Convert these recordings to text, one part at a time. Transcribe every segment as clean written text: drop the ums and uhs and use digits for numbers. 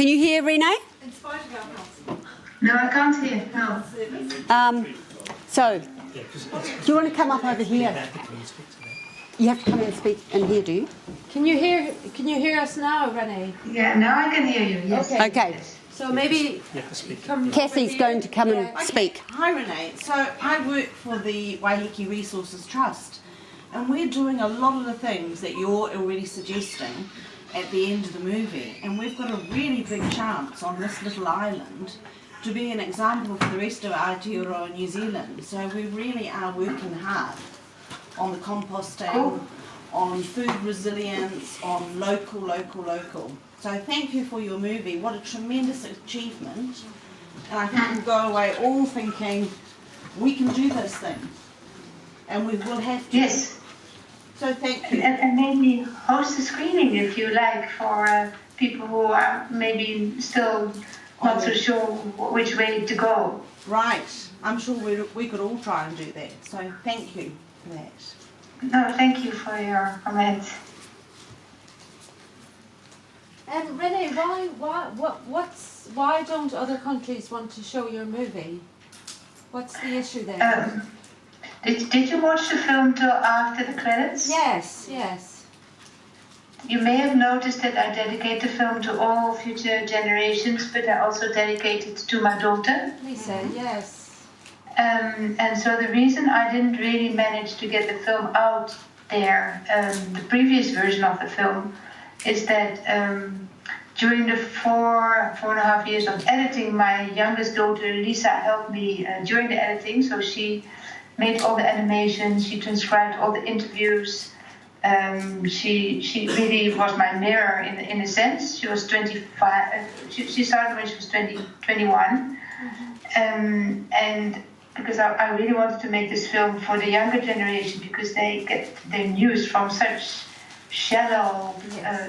Can you hear Renee? No, I can't hear. No. So, do you want to come up over here? You have to come and speak in here, do you? Can you hear us now, Renee? Yeah, now I can hear you. Yes. Okay. So maybe Kathy's going to come and speak. Hi Renee, so I work for the Waiheke Resources Trust and we're doing a lot of the things that you're already suggesting at the end of the movie, and we've got a really big chance on this little island to be an example for the rest of Aotearoa New Zealand. So we really are working hard on the composting, on food resilience, on local. So thank you for your movie. What a tremendous achievement. And I think we'll go away all thinking, we can do this thing. And we will have to. Yes. So thank you. And maybe host a screening if you like for people who are maybe still not so sure which way to go. Right. I'm sure we could all try and do that. So thank you for that. No, thank you for your comment. And Renee, why don't other countries want to show your movie? What's the issue there? Did you watch the film till after the credits? Yes. You may have noticed that I dedicate the film to all future generations, but I also dedicate it to my daughter. Lisa, yes. And so the reason I didn't really manage to get the film out there, the previous version of the film, is that during the four and a half years of editing, my youngest daughter Lisa helped me during the editing. So she made all the animations, she transcribed all the interviews. She really was my mirror in a sense. She was 25. She started when she was 21, and because I really wanted to make this film for the younger generation, because they get their news from such shallow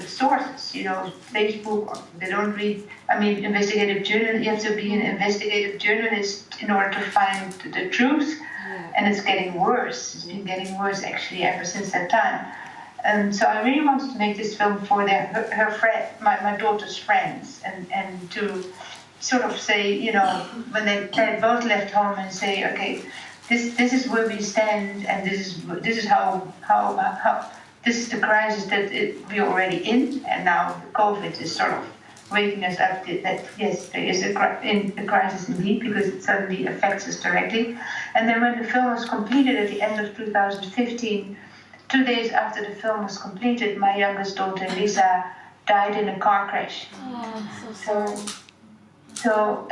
sources, you know, Facebook. They don't read. I mean, investigative journal. You have to be an investigative journalist in order to find the truth, and it's getting worse. It's been getting worse actually ever since that time. So I really wanted to make this film for her friend, my daughter's friends, and to sort of say, you know, when they both left home and say, okay, this is where we stand, and this is how this is the crisis that we're already in, and now COVID is sort of waking us up that yes, there is a crisis indeed, because it suddenly affects us directly. And then when the film was completed at the end of 2015, 2 days after the film was completed, my youngest daughter Lisa died in a car crash. Oh, So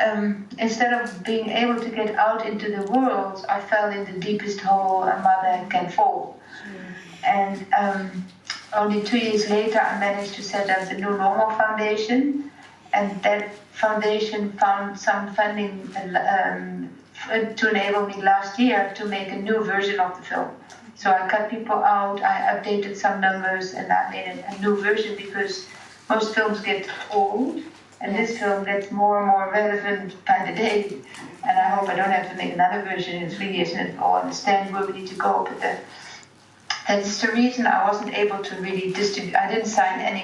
instead of being able to get out into the world, I fell in the deepest hole a mother can fall. And only 2 years later, I managed to set up the New Normal Foundation, and that foundation found some funding to enable me last year to make a new version of the film. So I cut people out, I updated some numbers, and I made a new version, because most films get old, and this film gets more and more relevant by the day. And I hope I don't have to make another version in 3 years and all understand where we need to go. But that's the reason I wasn't able to really distribute. I didn't sign any